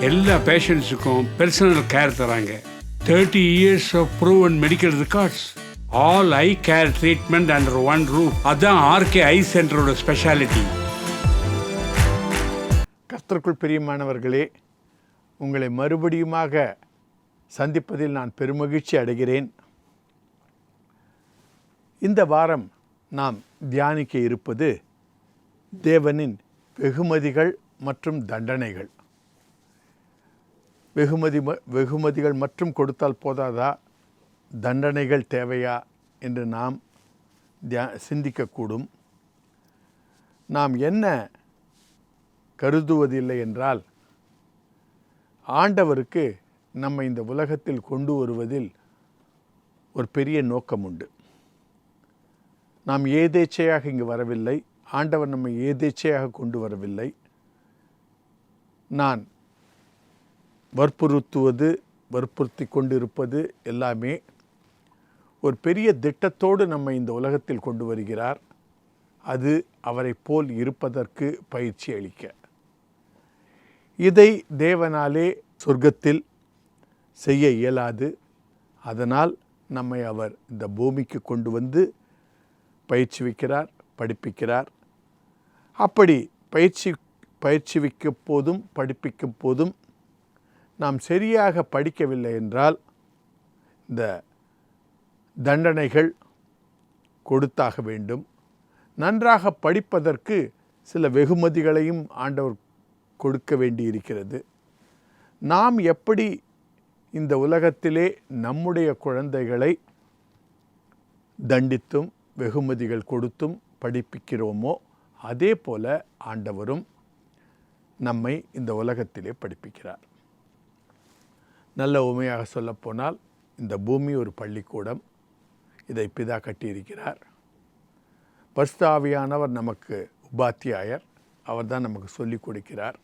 எல்லா பேஷண்ட்ஸுக்கும் personal care தராங்க. 30 years of proven medical records. All eye care treatment under one roof. அதான் RK ஐ சென்டரோட speciality. கர்த்தருக்குள் பிரியமானவர்களே, உங்களை மறுபடியுமாக சந்திப்பதில் நான் பெருமகிழ்ச்சி அடைகிறேன். இந்த வாரம் நாம் தியானிக்க இருப்பது தேவனின் வெகுமதிகள் மற்றும் தண்டனைகள். வெகுமதிகள் மற்றும் கொடுத்தால் போதாதா, தண்டனைகள் தேவையா என்று நாம் சிந்திக்கக்கூடும். நாம் என்ன கருதுவதில்லை என்றால், ஆண்டவருக்கு நம்ம இந்த உலகத்தில் கொண்டு வருவதில் ஒரு பெரிய நோக்கம் உண்டு. நாம் ஏதேச்சையாக இங்கு வரவில்லை. ஆண்டவர் நம்மை ஏதேச்சையாக கொண்டு வரவில்லை. நான் வற்புறுத்தி கொண்டிருப்பது எல்லாமே ஒரு பெரிய திட்டத்தோடு நம்மை இந்த உலகத்தில் கொண்டு வருகிறார். அது அவரை போல் இருப்பதற்கு பயிற்சி அளிக்க. இதை தேவனாலே சொர்க்கத்தில் செய்ய இயலாது. அதனால் நம்மை அவர் இந்த பூமிக்கு கொண்டு வந்து பயிற்சிவிக்கிறார், படிப்பிக்கிறார். அப்படி பயிற்சிவிக்கும் போதும் படிப்பிக்கும் போதும் நாம் சரியாக படிக்கவில்லை என்றால் இந்த தண்டனைகள் கொடுத்தாக வேண்டும். நன்றாக படிப்பதற்கு சில வெகுமதிகளையும் ஆண்டவர் கொடுக்க வேண்டியிருக்கிறது. நாம் எப்படி இந்த உலகத்திலே நம்முடைய குழந்தைகளை தண்டித்தும் வெகுமதிகள் கொடுத்தும் படிப்பிக்கிறோமோ, அதே போல ஆண்டவரும் நம்மை இந்த உலகத்திலே படிப்பிக்கிறார். நல்ல உண்மையாக சொல்லப்போனால் இந்த பூமி ஒரு பள்ளிக்கூடம். இதை பிதா கட்டியிருக்கிறார். பரிசுத்த ஆவியானவர் நமக்கு உபாத்தியாயர். அவர் தான் நமக்கு சொல்லிக் கொடுக்கிறார்.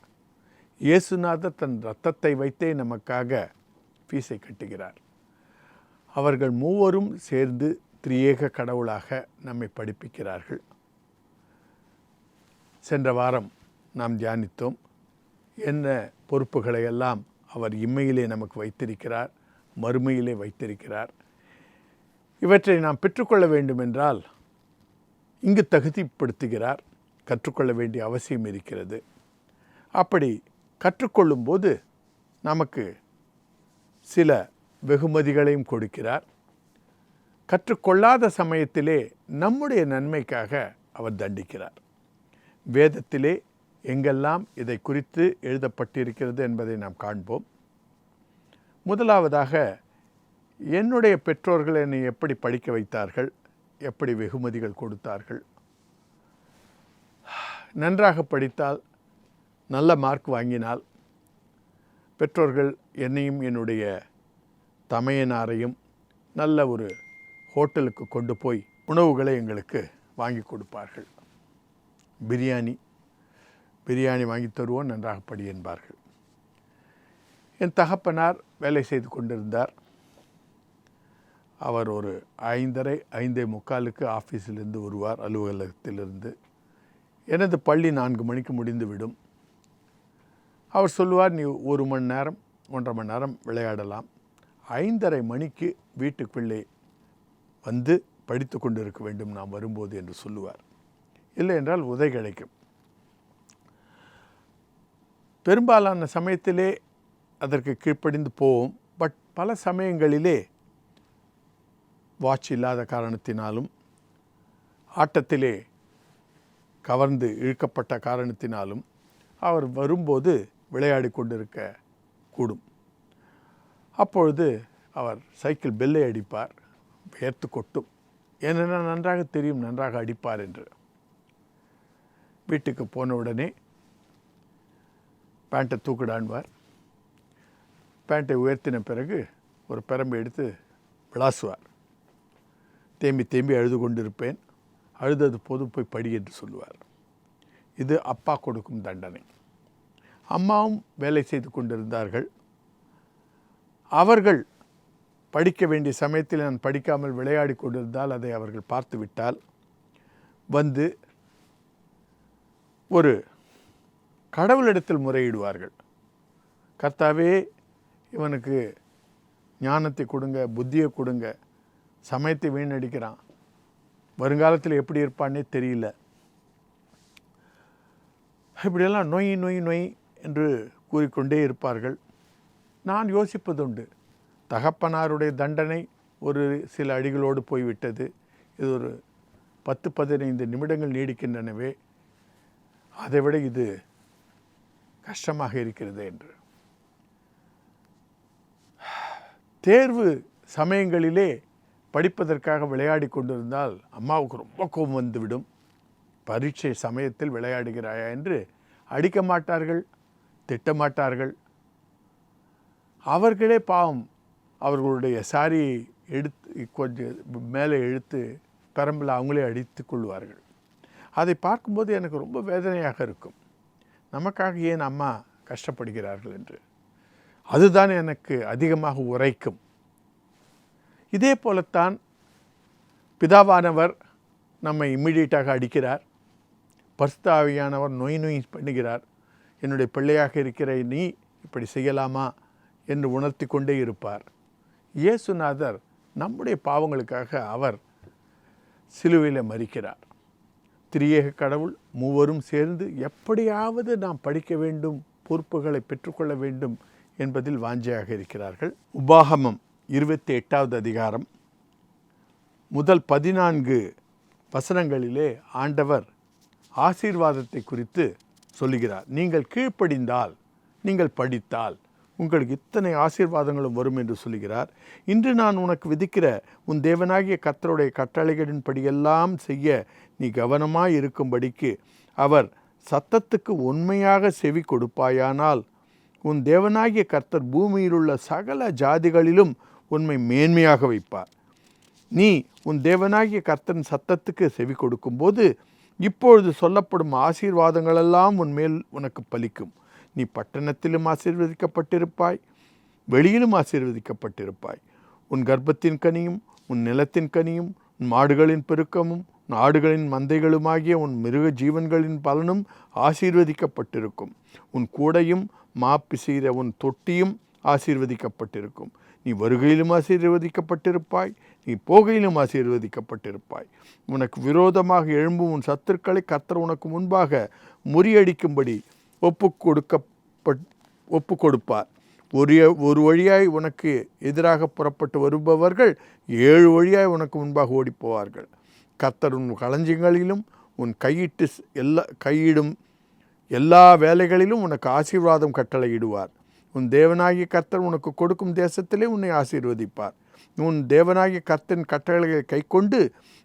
இயேசுநாதர் தன் இரத்தத்தை வைத்தே நமக்காக ஃபீஸை கட்டுகிறார். அவர்கள் மூவரும் சேர்ந்து திரியேக கடவுளாக நம்மை படிப்பிக்கிறார்கள். சென்ற வாரம் நாம் தியானித்தோம். என்ன பொறுப்புகளை எல்லாம் அவர் இம்மையிலே நமக்கு வைத்திருக்கிறார், மறுமையிலே வைத்திருக்கிறார். இவற்றை நாம் பெற்றுக்கொள்ள வேண்டுமென்றால் இங்கு தகுதிப்படுத்துகிறார். கற்றுக்கொள்ள வேண்டிய அவசியம் இருக்கிறது. அப்படி கற்றுக்கொள்ளும்போது நமக்கு சில வெகுமதிகளையும் கொடுக்கிறார். கற்றுக்கொள்ளாத சமயத்திலே நம்முடைய நன்மைக்காக அவர் தண்டிக்கிறார். வேதத்திலே எங்கெல்லாம் இதை குறித்து எழுதப்பட்டிருக்கிறது என்பதை நாம் காண்போம். முதலாவதாக, என்னுடைய பெற்றோர்கள் என்னை எப்படி படிக்க வைத்தார்கள், எப்படி வெகுமதிகள் கொடுத்தார்கள். நன்றாக படித்தால், நல்ல மார்க் வாங்கினால், பெற்றோர்கள் என்னையும் என்னுடைய தமையனாரையும் நல்ல ஒரு ஹோட்டலுக்கு கொண்டு போய் உணவுகளை எங்களுக்கு வாங்கி கொடுப்பார்கள். பிரியாணி வாங்கி தருவோம், நன்றாக படி என்பார்கள். என் தகப்பனார் வேலை செய்து கொண்டிருந்தார். அவர் ஒரு 5:30 ஆஃபீஸிலிருந்து வருவார், அலுவலகத்திலிருந்து. எனது பள்ளி 4 மணிக்கு முடிந்துவிடும். அவர் சொல்லுவார், நீ 1 மணி நேரம் 1.5 மணி நேரம் விளையாடலாம். 5:30 மணிக்கு வீட்டுக்குள்ளே வந்து படித்து கொண்டிருக்க வேண்டும் நாம் வரும்போது என்று சொல்லுவார். இல்லை என்றால் உதை கிடைக்கும். பெரும்பாலான சமயத்திலே அதற்கு கீழ்ப்படிந்து போவோம். பட் பல சமயங்களிலே வாட்ச் இல்லாத காரணத்தினாலும், ஆட்டத்திலே கவர்ந்து இழுக்கப்பட்ட காரணத்தினாலும் அவர் வரும்போது விளையாடி கொண்டிருக்க கூடும். அப்பொழுது அவர் சைக்கிள் பெல்லை அடிப்பார். வியர்த்து கொட்டும். ஏனென்றால் நன்றாக தெரியும் நன்றாக அடிப்பார் என்று. வீட்டுக்கு போன உடனே பேண்ட்டை தூக்கிடான்வார். பேண்ட்டை உயர்த்தின பிறகு ஒரு பெரம்பு எடுத்து விளாசுவார். தேம்பி அழுது கொண்டிருப்பேன். அழுதது போதும் போய் படி என்று சொல்லுவார். இது அப்பா கொடுக்கும் தண்டனை. அம்மாவும் வேலை செய்து கொண்டிருந்தார்கள். அவர்கள் படிக்க வேண்டிய சமயத்தில் நான் படிக்காமல் விளையாடி கொண்டிருந்தால் அதை அவர்கள் பார்த்து விட்டால் வந்து ஒரு கடவுளிடத்தில் முறையிடுவார்கள். கர்த்தாவே இவனுக்கு ஞானத்தை கொடுங்க, புத்தியை கொடுங்க, சமயத்தை வீணடிக்கிறான், வருங்காலத்தில் எப்படி இருப்பான்னே தெரியல. இப்படியெல்லாம் நொய் நொய் நொய் என்று கூறிக்கொண்டே இருப்பார்கள். நான் யோசிப்பதுண்டு, தகப்பனாருடைய தண்டனை ஒரு சில அடிகளோடு போய்விட்டது, இது ஒரு 10-15 நிமிடங்கள் நீடிக்கின்றனவே, அதைவிட இது கஷ்டமாக இருக்கிறது என்று. தேர்வு சமயங்களிலே படிப்பதற்காக விளையாடி கொண்டிருந்தால் அம்மாவுக்கு ரொம்ப கோபம் வந்துவிடும். பரீட்சை சமயத்தில் விளையாடுகிறாயா என்று அடிக்க மாட்டார்கள், திட்டமாட்டார்கள். அவர்களே பாவம் அவர்களுடைய சாரியை எடுத்து கொஞ்சம் மேலே இழுத்து பெரம்பில் அவங்களே அடித்து கொள்வார்கள். அதை பார்க்கும்போது எனக்கு ரொம்ப வேதனையாக இருக்கும். நமக்காக ஏன் அம்மா கஷ்டப்படுகிறார்கள் என்று. அதுதான் எனக்கு அதிகமாக உரைக்கும். இதே போலத்தான் பிதாவானவர் நம்மை இம்மிடியட்டாக அடிக்கிறார், பரிசுத்த ஆவியானவர் நொய் நொய் பண்ணுகிறார். என்னுடைய பிள்ளையாக இருக்கிற நீ இப்படி செய்யலாமா என்று உணர்த்தி கொண்டே இருப்பார். இயேசுநாதர் நம்முடைய பாவங்களுக்காக அவர் சிலுவையில் மரிக்கிறார். திரியேக கடவுள் மூவரும் சேர்ந்து எப்படியாவது நாம் படிக்க வேண்டும், பொறுப்புகளை பெற்றுக்கொள்ள வேண்டும் என்பதில் வாஞ்சையாக இருக்கிறார்கள். உபாகமம் 28வது அதிகாரம் முதல் 14 வசனங்களிலே ஆண்டவர் ஆசீர்வாதத்தை குறித்து சொல்லுகிறார். நீங்கள் கீழ்ப்படிந்தால், நீங்கள் படித்தால் உங்களுக்கு இத்தனை ஆசீர்வாதங்களும் வரும் என்று சொல்லுகிறார். இன்று நான் உனக்கு விதிக்கிற உன் தேவனாகிய கர்த்தருடைய கட்டளைகளின்படியெல்லாம் செய்ய நீ கவனமாய் இருக்கும்படிக்கு அவர் சத்தத்துக்கு உண்மையாக செவி கொடுப்பாயானால் உன் தேவனாகிய கர்த்தர் பூமியில் உள்ள சகல ஜாதிகளிலும் உண்மை மேன்மையாக வைப்பார். நீ உன் தேவனாகிய கர்த்தரின் சத்தத்துக்கு செவி கொடுக்கும்போது இப்பொழுது சொல்லப்படும் ஆசீர்வாதங்களெல்லாம் உன்மேல் உனக்கு பலிக்கும். நீ பட்டணத்திலும் ஆசீர்வதிக்கப்பட்டிருப்பாய், வெளியிலும் ஆசீர்வதிக்கப்பட்டிருப்பாய். உன் கர்ப்பத்தின் கனியும் உன் நிலத்தின் கனியும் உன் மாடுகளின் பெருக்கமும் உன் ஆடுகளின் மந்தைகளுமாகிய உன் மிருக ஜீவன்களின் பலனும் ஆசீர்வதிக்கப்பட்டிருக்கும். உன் கூடையும் மாப்பிசீர உன் தொட்டியும் ஆசீர்வதிக்கப்பட்டிருக்கும். நீ வருகையிலும் ஆசீர்வதிக்கப்பட்டிருப்பாய், நீ போகையிலும் ஆசீர்வதிக்கப்பட்டிருப்பாய். உனக்கு விரோதமாக எழும்பும் உன் சத்துருக்களை கர்த்தர் உனக்கு முன்பாக முறியடிக்கும்படி ஒப்பு கொடுப்பார். ஒரு வழியாய் உனக்கு எதிராக புறப்பட்டு வருபவர்கள் 7 வழியாய் உனக்கு முன்பாக ஓடிப்போவார்கள். கர்த்தர் உன் களஞ்சியங்களிலும் உன் கையிடும் எல்லா வேலைகளிலும் உனக்கு ஆசீர்வாதம் கட்டளையிடுவார். உன் தேவனாகிய கர்த்தர் உனக்கு கொடுக்கும் தேசத்திலே உன்னை ஆசீர்வதிப்பார். உன் தேவனாகிய கர்த்தரின் கட்டளைகளை கைக்கொண்டு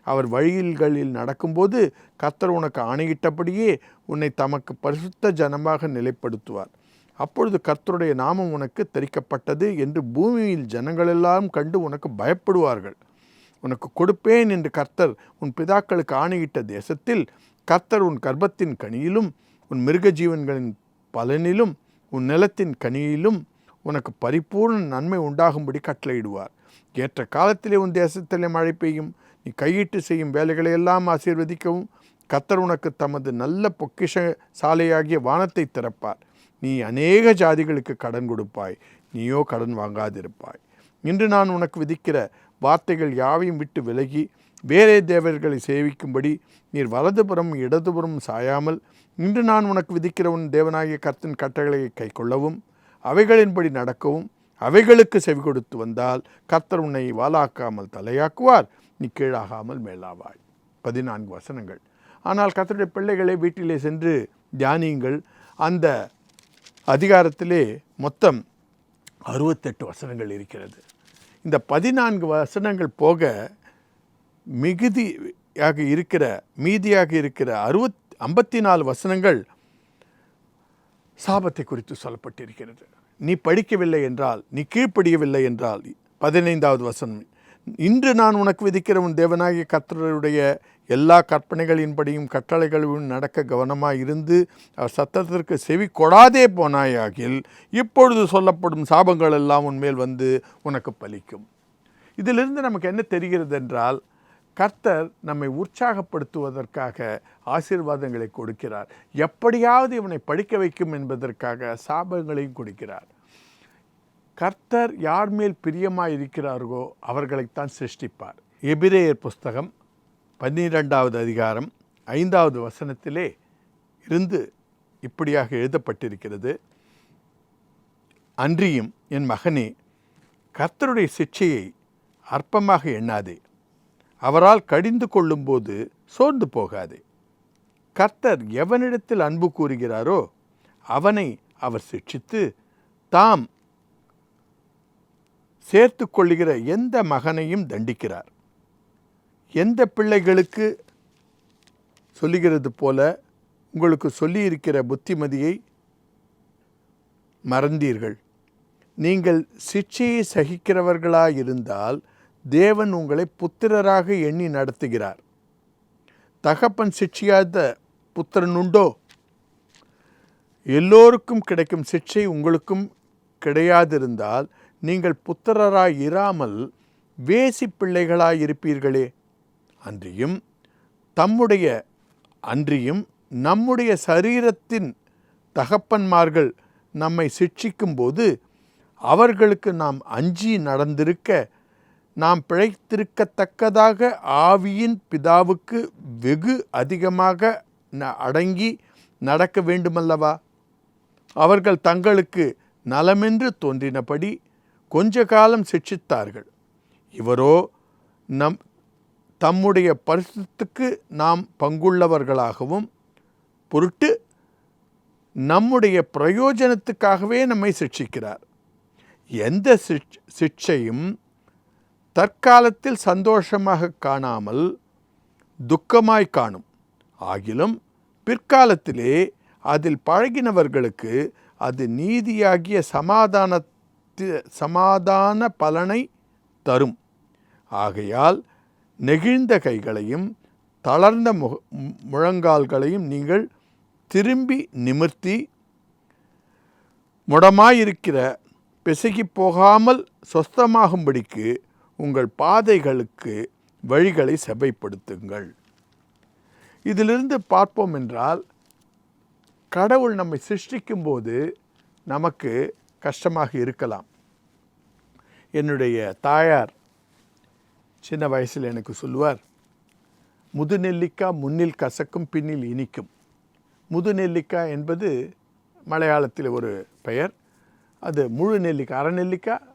அவர் வழிகளில் நடக்கும்போது கர்த்தர் உனக்கு ஆணையிட்டபடியே உன்னை தமக்கு பரிசுத்த ஜனமாக நிலைப்படுத்துவார். அப்பொழுது கர்த்தருடைய நாமம் உனக்கு தரிக்கப்பட்டது என்று பூமியில் ஜனங்களெல்லாம் கண்டு உனக்கு பயப்படுவார்கள். உனக்கு கொடுப்பேன் என்று கர்த்தர் உன் பிதாக்களுக்கு ஆணையிட்ட தேசத்தில் கர்த்தர் உன் கர்ப்பத்தின் கனியிலும் உன் மிருக ஜீவன்களின் பலனிலும் உன் நிலத்தின் கனியிலும் உனக்கு பரிபூர்ண நன்மை உண்டாகும்படி கட்டளையிடுவார். ஏற்ற காலத்திலே உன் தேசத்திலே மழை பெய்யும். நீ கையிட்டு செய்யும் வேலைகளை எல்லாம் ஆசீர்வதிக்கவும் கர்த்தர் உனக்கு தமது நல்ல பொக்கிஷ சாலையாகிய வானத்தை திறப்பார். நீ அநேக ஜாதிகளுக்கு கடன் கொடுப்பாய், நீயோ கடன் வாங்காதிருப்பாய். இன்று நான் உனக்கு விதிக்கிற வார்த்தைகள் யாவையும் விட்டு விலகி வேறே தேவர்களை சேவிக்கும்படி நீர் வலதுபுறம் இடதுபுறம் சாயாமல் இன்று நான் உனக்கு விதிக்கிற உன் தேவனாகிய கர்த்தரின் கட்டளையை கை கொள்ளவும் அவைகளின்படி நடக்கவும் அவைகளுக்கு செவி கொடுத்து வந்தால் கர்த்தர் உன்னை வாலாக்காமல் தலையாக்குவார், நீ கீழாகாமல் மேலாவாய். 14 வசனங்கள். ஆனால் கர்த்தருடைய பிள்ளைகளை வீட்டிலே சென்று தியானியுங்கள். அந்த அதிகாரத்திலே மொத்தம் 68 வசனங்கள் இருக்கிறது. இந்த 14 வசனங்கள் போக மீதியாக இருக்கிற 54 வசனங்கள் சாபத்தை குறித்து சொல்லப்பட்டிருக்கிறது. நீ படிக்கவில்லை என்றால், நீ கீழ்ப்படியவில்லை என்றால் 15வது வசனம், இன்று நான் உனக்கு விதிக்கிற உன் தேவனாகிய கர்த்தருடைய எல்லா கற்பனைகளின்படியும் கட்டளைகளிலும் நடக்க கவனமாக இருந்து அவர் சத்தத்திற்கு செவி கொடாதே போனாயாகில் இப்பொழுது சொல்லப்படும் சாபங்கள் எல்லாம் உன்மேல் வந்து உனக்கு பலிக்கும். இதிலிருந்து நமக்கு என்ன தெரிகிறது என்றால், கர்த்தர் நம்மை உற்சாகப்படுத்துவதற்காக ஆசீர்வாதங்களை கொடுக்கிறார். எப்படியாவது இவனை படிக்க வைக்கும் என்பதற்காக சாபங்களையும் கொடுக்கிறார். கர்த்தர் யார் மேல் பிரியமாய் இருக்கிறார்களோ அவர்களைத்தான் சிருஷ்டிப்பார். எபிரேயர் புஸ்தகம் 12வது அதிகாரம் 5வது வசனத்திலே இருந்து இப்படியாக எழுதப்பட்டிருக்கிறது. அன்றியும் என் மகனே, கர்த்தருடைய சிட்சையை அற்பமாக எண்ணாதே, அவரால் கடிந்து கொள்ளும்போது சோர்ந்து போகாதே. கர்த்தர் எவனிடத்தில் அன்பு கூறுகிறாரோ அவனை அவர் சிட்சித்து தாம் சேர்த்து கொள்ளுகிற எந்த மகனையும் தண்டிக்கிறார். எந்த பிள்ளைகளுக்கு சொல்லுகிறது போல உங்களுக்கு சொல்லியிருக்கிற புத்திமதியை மறந்தீர்கள். நீங்கள் சிட்சையை சகிக்கிறவர்களாயிருந்தால் தேவன் உங்களை புத்திரராக எண்ணி நடத்துகிறார். தகப்பன் சிட்சியாத புத்திரனுண்டோ? எல்லோருக்கும் கிடைக்கும் சிட்சை உங்களுக்கும் கிடையாதிருந்தால் நீங்கள் புத்திரராய் இராமல் வேசி பிள்ளைகளாயிருப்பீர்களே. அன்றியும் நம்முடைய சரீரத்தின் தகப்பன்மார்கள் நம்மை சிட்சிக்கும்போது அவர்களுக்கு நாம் அஞ்சி நடந்திருக்க, நாம் பிழைத்திருக்கத்தக்கதாக ஆவியின் பிதாவுக்கு வெகு அதிகமாக அடங்கி நடக்க வேண்டுமல்லவா? அவர்கள் தங்களுக்கு நலமென்று தோன்றினபடி கொஞ்ச காலம் சிட்சித்தார்கள். இவரோ தம்முடைய பரிசுத்தத்துக்கு நாம் பங்குள்ளவர்களாகவும் பொருட்டு நம்முடைய பிரயோஜனத்துக்காகவே நம்மை சிட்சிக்கிறார். எந்த சிட்சையும் தற்காலத்தில் சந்தோஷமாக காணாமல் துக்கமாய் காணும். ஆகிலும் பிற்காலத்திலே அதில் பழகினவர்களுக்கு அது நீதியாகிய சமாதான பலனை தரும். ஆகையால் நெகிழ்ந்த கைகளையும் தளர்ந்த முழங்கால்களையும் நீங்கள் திரும்பி நிமிர்த்தி முடமாயிருக்கிற பிசகி போகாமல் சொஸ்தமாகும்படிக்கு உங்கள் பாதைகளுக்கு வழிகளை செவைப்படுத்துங்கள். இதிலிருந்து பார்ப்போம் என்றால், கடவுள் நம்மை சிருஷ்டிக்கும்போது நமக்கு கஷ்டமாக இருக்கலாம். என்னுடைய தாயார் சின்ன வயசில் எனக்கு சொல்லுவார், முதுநெல்லிக்காய் முன்னில் கசக்கும் பின்னில் இனிக்கும். முதுநெல்லிக்காய் என்பது மலையாளத்தில் ஒரு பெயர். அது முழு நெல்லிக்காய், அரை நெல்லிக்காய்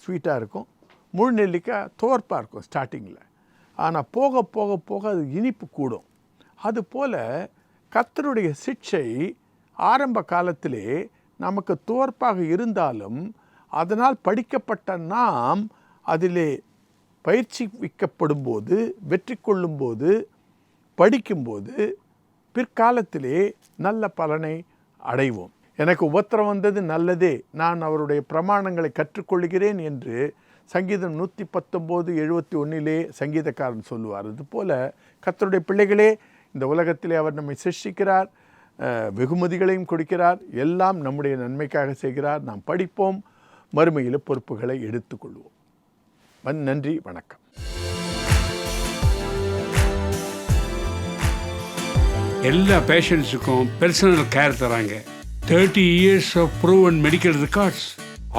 ஸ்வீட்டாக இருக்கும், முழு நெல்லிக்காய் துவர்ப்பாக இருக்கும் ஸ்டார்டிங்கில். ஆனால் போக போக போக அது இனிப்பு கூடும். அதுபோல் கர்த்தருடைய சிட்சை ஆரம்ப காலத்திலே நமக்கு துவர்ப்பாக இருந்தாலும் அதனால் படிக்கப்பட்ட நாம் அதிலே பயிற்சி வைக்கப்படும்போது, வெற்றி கொள்ளும்போது, படிக்கும்போது பிற்காலத்திலே நல்ல பலனை அடைவோம். எனக்கு உபத்திரம் வந்தது நல்லதே, நான் அவருடைய பிரமாணங்களை கற்றுக்கொள்கிறேன் என்று சங்கீதம் 119:71 சங்கீதக்காரன் சொல்லுவார். அதுபோல் கர்த்தருடைய பிள்ளைகளே, இந்த உலகத்திலே அவர் நம்மை சிருஷ்டிக்கிறார், வெகுமதிகளையும் கொடுக்கிறார், எல்லாம் நம்முடைய நன்மைக்காக செய்கிறார். நாம் படிப்போம், மறுமையில் பொறுப்புகளை எடுத்துக்கொள்வோம். நன்றி, வணக்கம். எல்லா பேஷண்ட்ஸுக்கும் பர்சனல் கேர் தராங்க. 30 years of proven medical records.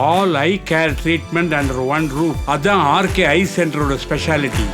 All eye care treatment under one roof. அதான் ஆர்கே ஐ சென்டரோட ஸ்பெஷாலிட்டி.